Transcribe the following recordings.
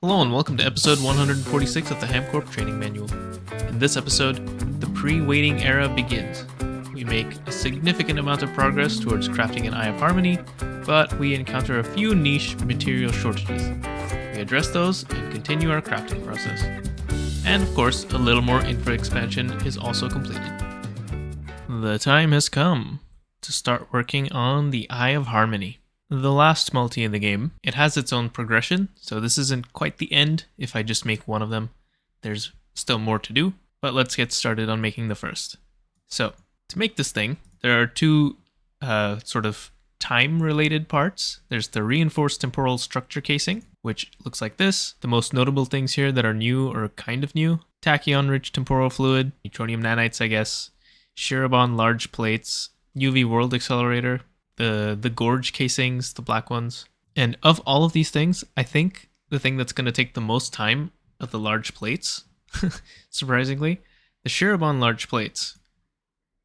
Hello and welcome to episode 146 of the HamCorp Training Manual. In this episode, the pre-waiting era begins. We make a significant amount of progress towards crafting an Eye of Harmony, but we encounter a few niche material shortages. We address those and continue our crafting process. And of course, a little more infra expansion is also completed. The time has come to start working on the Eye of Harmony. The last multi in the game, it has its own progression, so this isn't quite the end if I just make one of them. There's still more to do, but let's get started on making the first. So, to make this thing, there are two sort of time-related parts. There's the reinforced temporal structure casing, which looks like this. The most notable things here that are new or kind of new: tachyon-rich temporal fluid, neutronium nanites, I guess, Shirobon large plates, UV world accelerator, the gorge casings, the black ones. And of all of these things, I think the thing that's going to take the most time of the large plates, surprisingly, the Shirobon large plates.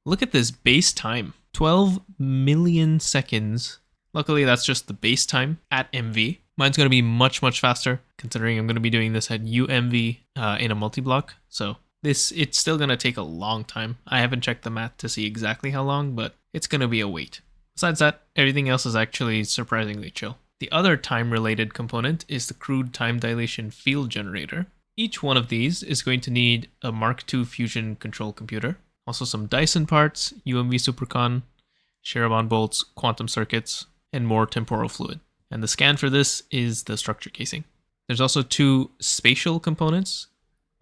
Look at this base time, 12 million seconds. Luckily, that's just the base time at MV. Mine's going to be much, much faster, considering I'm going to be doing this at UMV in a multi-block. So it's still going to take a long time. I haven't checked the math to see exactly how long, but it's going to be a wait. Besides that, everything else is actually surprisingly chill. The other time-related component is the crude time dilation field generator. Each one of these is going to need a Mark II fusion control computer, also some Dyson parts, UMV supercon, Shirobon bolts, quantum circuits, and more temporal fluid. And the scan for this is the structure casing. There's also two spatial components,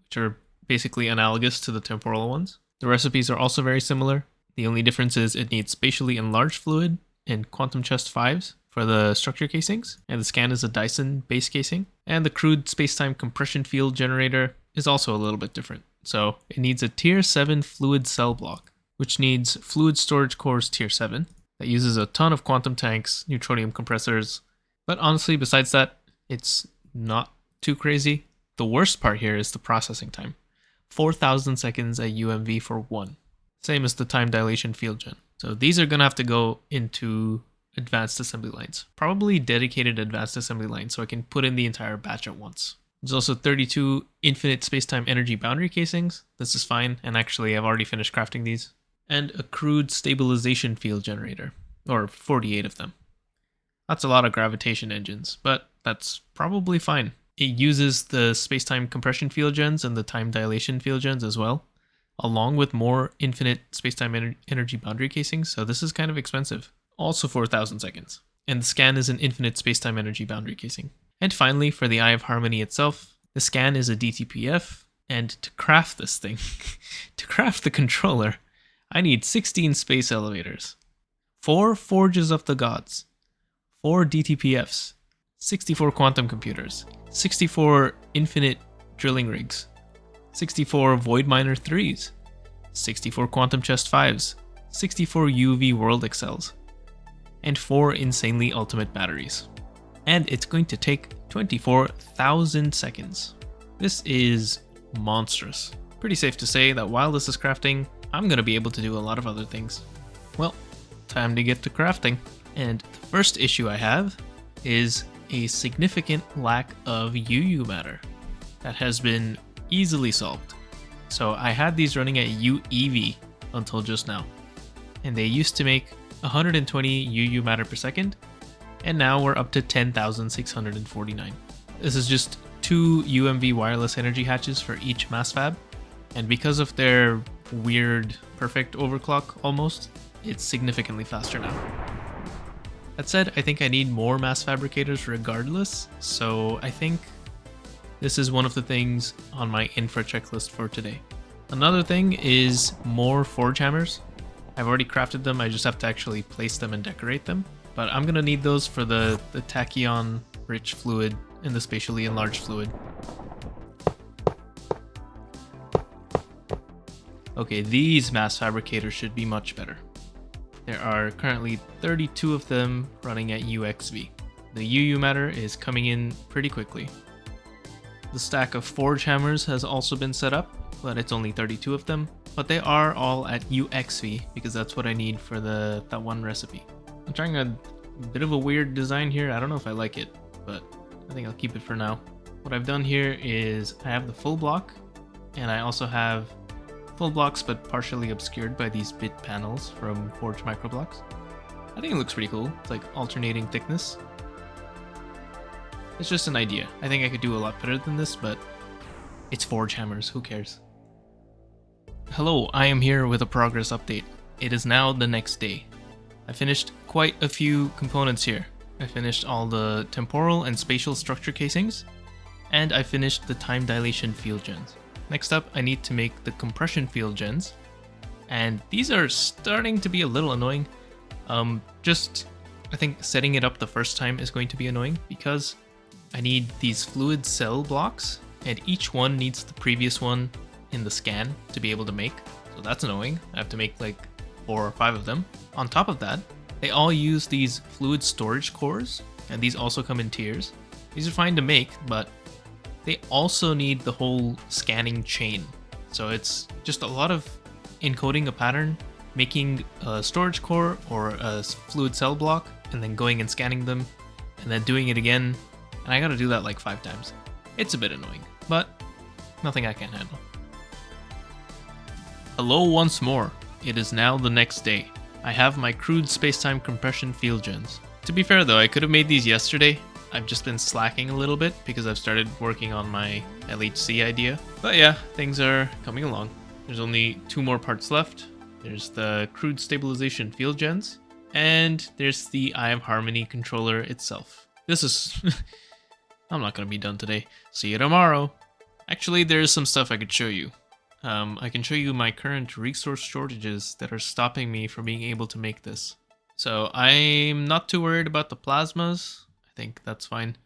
which are basically analogous to the temporal ones. The recipes are also very similar. The only difference is it needs spatially enlarged fluid and quantum chest 5s for the structure casings, and the scan is a Dyson base casing. And the crude spacetime compression field generator is also a little bit different. So it needs a tier 7 fluid cell block, which needs fluid storage cores tier 7, that uses a ton of quantum tanks, neutronium compressors. But honestly, besides that, it's not too crazy. The worst part here is the processing time. 4,000 seconds at UMV for one. Same as the time dilation field gen. So these are going to have to go into advanced assembly lines. Probably dedicated advanced assembly lines so I can put in the entire batch at once. There's also 32 infinite spacetime energy boundary casings. This is fine, and actually I've already finished crafting these. And a crude stabilization field generator, or 48 of them. That's a lot of gravitation engines, but that's probably fine. It uses the spacetime compression field gens and the time dilation field gens as well, along with more infinite spacetime energy boundary casings, so this is kind of expensive. Also 4,000 seconds. And the scan is an infinite spacetime energy boundary casing. And finally, for the Eye of Harmony itself, the scan is a DTPF, and to craft this thing, to craft the controller, I need 16 space elevators, 4 Forges of the Gods, 4 DTPFs, 64 quantum computers, 64 infinite drilling rigs, 64 Void Miner 3s, 64 Quantum Chest 5s, 64 UV World Excels, and 4 insanely ultimate batteries. And it's going to take 24,000 seconds. This is monstrous. Pretty safe to say that while this is crafting, I'm going to be able to do a lot of other things. Well, time to get to crafting. And the first issue I have is a significant lack of UU matter that has been easily solved. So I had these running at UEV until just now, and they used to make 120 UU matter per second, and now we're up to 10,649. This is just 2 UMV wireless energy hatches for each mass fab, and because of their weird perfect overclock almost, it's significantly faster now. That said, I think I need more mass fabricators regardless, so I think this is one of the things on my infra checklist for today. Another thing is more forge hammers. I've already crafted them, I just have to actually place them and decorate them. But I'm gonna need those for the tachyon rich fluid and the spatially enlarged fluid. Okay, these mass fabricators should be much better. There are currently 32 of them running at UXV. The UU matter is coming in pretty quickly. The stack of forge hammers has also been set up, but it's only 32 of them. But they are all at UXV because that's what I need for that one recipe. I'm trying a bit of a weird design here. I don't know if I like it, but I think I'll keep it for now. what I've done here is I have the full block, and I also have full blocks but partially obscured by these bit panels from Forge Microblocks. I think it looks pretty cool. It's like alternating thickness. It's just an idea. I think I could do a lot better than this, but it's Forge hammers, who cares? Hello, I am here with a progress update. It is now the next day. I finished quite a few components here. I finished all the temporal and spatial structure casings, and I finished the time dilation field gens. Next up, I need to make the compression field gens, and these are starting to be a little annoying. I think setting it up the first time is going to be annoying because I need these fluid cell blocks, and each one needs the previous one in the scan to be able to make. So that's annoying. I have to make like 4 or 5 of them. On top of that, they all use these fluid storage cores, and these also come in tiers. These are fine to make, but they also need the whole scanning chain. So it's just a lot of encoding a pattern, making a storage core or a fluid cell block, and then going and scanning them, and then doing it again. And I gotta do that like 5 times. It's a bit annoying, but nothing I can't handle. Hello once more. It is now the next day. I have my crude spacetime compression field gens. To be fair though, I could have made these yesterday. I've just been slacking a little bit because I've started working on my LHC idea. But yeah, things are coming along. There's only 2 more parts left. There's the crude stabilization field gens, and there's the Eye of Harmony controller itself. This is... I'm not gonna be done today. See you tomorrow. Actually, there's some stuff I could show you. I can show you my current resource shortages that are stopping me from being able to make this. So I'm not too worried about the plasmas. I think that's fine.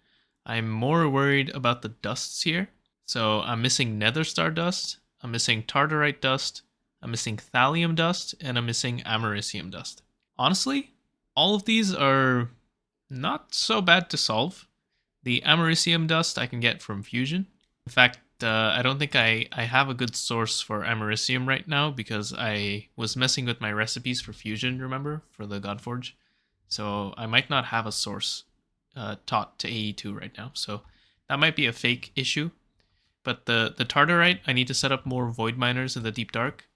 I'm more worried about the dusts here. So I'm missing nether star dust, I'm missing tartarite dust, I'm missing thallium dust, and I'm missing americium dust. Honestly, all of these are not so bad to solve. The americium dust I can get from fusion. In fact, I don't think I have a good source for americium right now because I was messing with my recipes for fusion, remember, for the Godforge. So I might not have a source taught to AE2 right now. So that might be a fake issue. But the tartarite, I need to set up more void miners in the deep dark.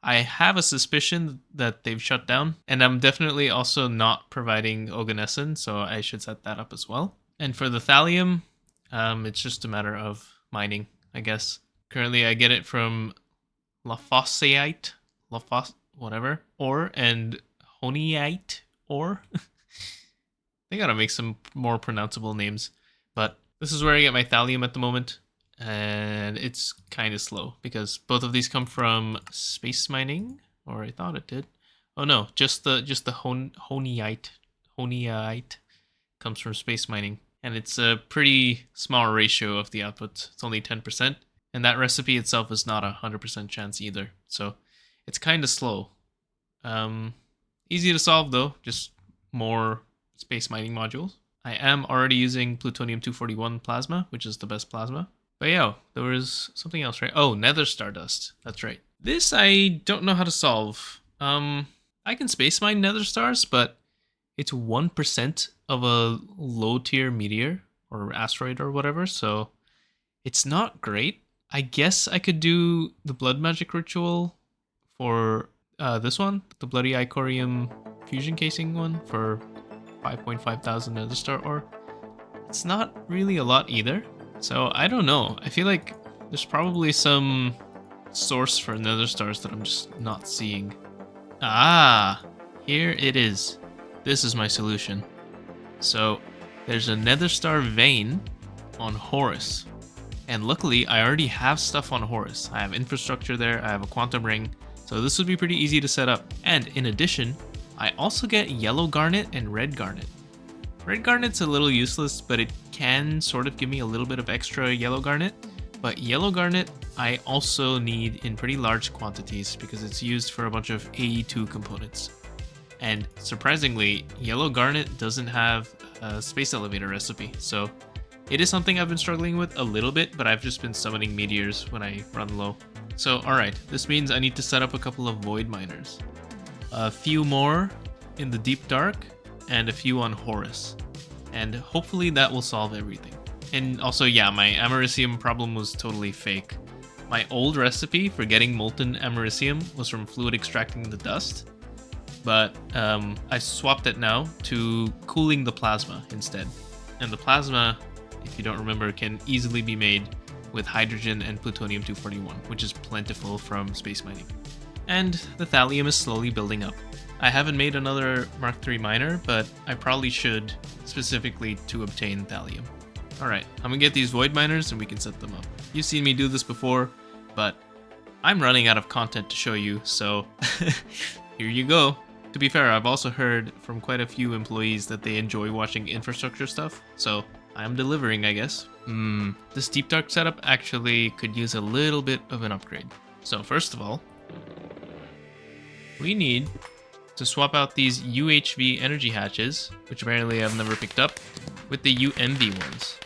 I have a suspicion that they've shut down, and I'm definitely also not providing oganesson, so I should set that up as well. And for the thallium, it's just a matter of mining, I guess. Currently, I get it from Lafosseite, whatever, ore, and Honeyite ore. They gotta make some more pronounceable names. But this is where I get my thallium at the moment, and it's kind of slow because both of these come from space mining, or I thought it did. Oh no, just the Honeyite comes from space mining. And it's a pretty small ratio of the output. It's only 10%. And that recipe itself is not a 100% chance either. So it's kind of slow. Easy to solve though, just more space mining modules. I am already using plutonium-241 plasma, which is the best plasma. But yeah, there was something else, right? Oh, nether stardust. That's right. This I don't know how to solve. I can space mine nether stars, but it's 1% of a low tier meteor or asteroid or whatever, so it's not great. I guess I could do the blood magic ritual for this one, the bloody icorium fusion casing one for 5.5 thousand nether star ore. It's not really a lot either, so I don't know. I feel like there's probably some source for nether stars that I'm just not seeing. Ah, here it is. This is my solution. So there's a nether star vein on Horus, and luckily I already have stuff on Horus. I have infrastructure there, I have a quantum ring, so this would be pretty easy to set up. And in addition, I also get yellow garnet and red garnet. Red garnet's a little useless, but it can sort of give me a little bit of extra yellow garnet. But yellow garnet I also need in pretty large quantities because it's used for a bunch of AE2 components. And surprisingly, yellow garnet doesn't have a space elevator recipe, so it is something I've been struggling with a little bit, but I've just been summoning meteors when I run low. So alright, this means I need to set up a couple of void miners. A few more in the deep dark, and a few on Horus. And hopefully that will solve everything. And also, yeah, my americium problem was totally fake. My old recipe for getting molten americium was from fluid extracting the dust, but I swapped it now to cooling the plasma instead. And the plasma, if you don't remember, can easily be made with hydrogen and plutonium-241, which is plentiful from space mining. And the thallium is slowly building up. I haven't made another Mark III miner, but I probably should, specifically to obtain thallium. Alright, I'm gonna get these void miners and we can set them up. You've seen me do this before, but I'm running out of content to show you, so here you go. To be fair, I've also heard from quite a few employees that they enjoy watching infrastructure stuff, so I'm delivering, I guess. This deep dark setup actually could use a little bit of an upgrade. So first of all, we need to swap out these UHV energy hatches, which apparently I've never picked up, with the UMV ones.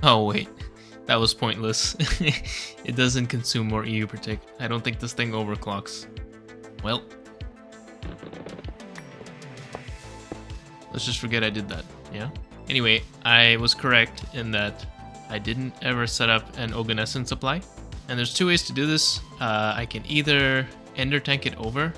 Oh wait, that was pointless. It doesn't consume more EU per tick. I don't think this thing overclocks. Well, let's just forget I did that, yeah? Anyway, I was correct in that I didn't ever set up an oganescent supply. And there's two ways to do this. I can either ender tank it over,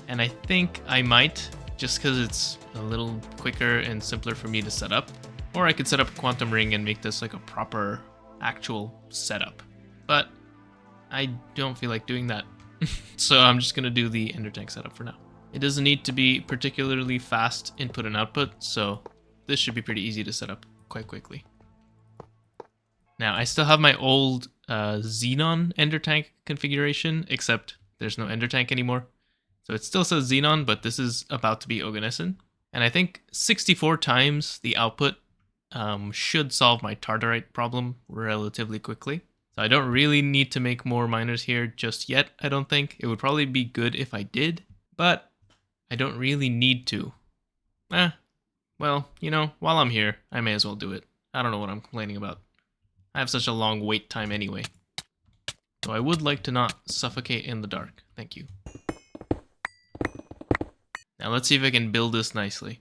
and I think I might, just because it's a little quicker and simpler for me to set up. Or I could set up a quantum ring and make this like a proper, actual setup. But I don't feel like doing that. So I'm just going to do the ender tank setup for now. It doesn't need to be particularly fast input and output, so this should be pretty easy to set up quite quickly. Now, I still have my old Xenon ender tank configuration, except there's no ender tank anymore. So it still says Xenon, but this is about to be oganescent. And I think 64 times the output should solve my tartarite problem relatively quickly. So I don't really need to make more miners here just yet, I don't think. It would probably be good if I did, but I don't really need to. Well, you know, while I'm here, I may as well do it. I don't know what I'm complaining about. I have such a long wait time anyway. So I would like to not suffocate in the dark. Thank you. Now let's see if I can build this nicely.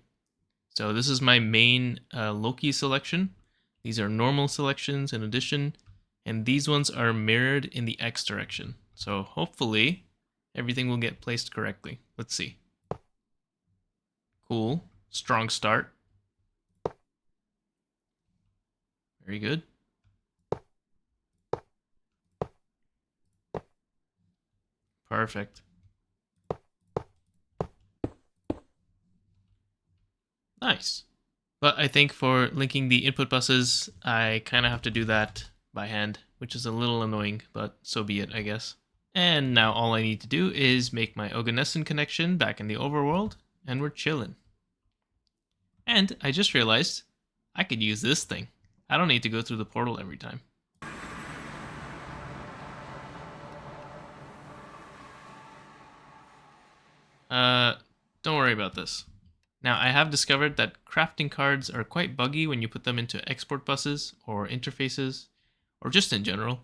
So this is my main Loki selection. These are normal selections in addition, and these ones are mirrored in the X direction. So hopefully everything will get placed correctly. Let's see. Cool. Strong start. Very good. Perfect. Nice. But I think for linking the input buses, I kind of have to do that by hand, which is a little annoying, but so be it, I guess. And now all I need to do is make my oganescent connection back in the overworld, and we're chilling. And I just realized I could use this thing. I don't need to go through the portal every time. Don't worry about this. Now, I have discovered that crafting cards are quite buggy when you put them into export buses or interfaces, or just in general.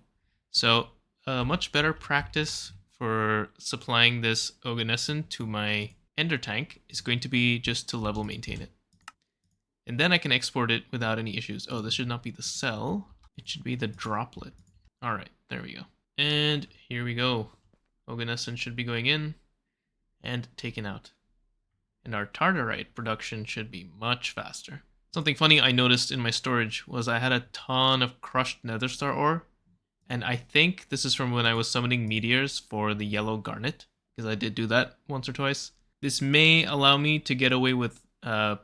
So, a much better practice for supplying this oganescent to my ender tank is going to be just to level maintain it. And then I can export it without any issues. Oh, this should not be the cell. It should be the droplet. All right, there we go. And here we go. Oganescent should be going in and taken out. And our tartarite production should be much faster. Something funny I noticed in my storage was I had a ton of crushed nether star ore, and I think this is from when I was summoning meteors for the yellow garnet, because I did do that once or twice. This may allow me to get away with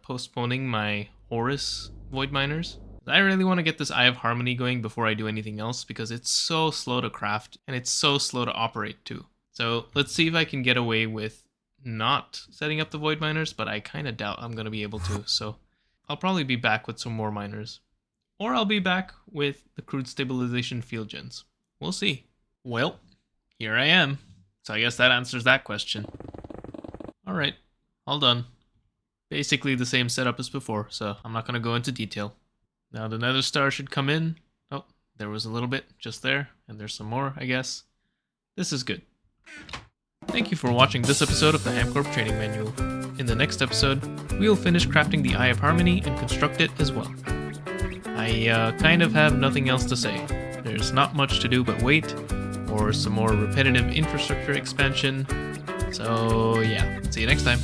postponing my Horus void miners. I really want to get this Eye of Harmony going before I do anything else, because it's so slow to craft and it's so slow to operate too. So let's see if I can get away with not setting up the void miners, but I kind of doubt I'm going to be able to. So I'll probably be back with some more miners, or I'll be back with the crude stabilization field gens. We'll see. Well, here I am. So I guess that answers that question. All right, all done. Basically the same setup as before, so I'm not going to go into detail. Now the nether star should come in. Oh, there was a little bit just there, and there's some more, I guess. This is good. Thank you for watching this episode of the HamCorp Training Manual. In the next episode, we'll finish crafting the Eye of Harmony and construct it as well. I kind of have nothing else to say. There's not much to do but wait for some more repetitive infrastructure expansion. So yeah, see you next time.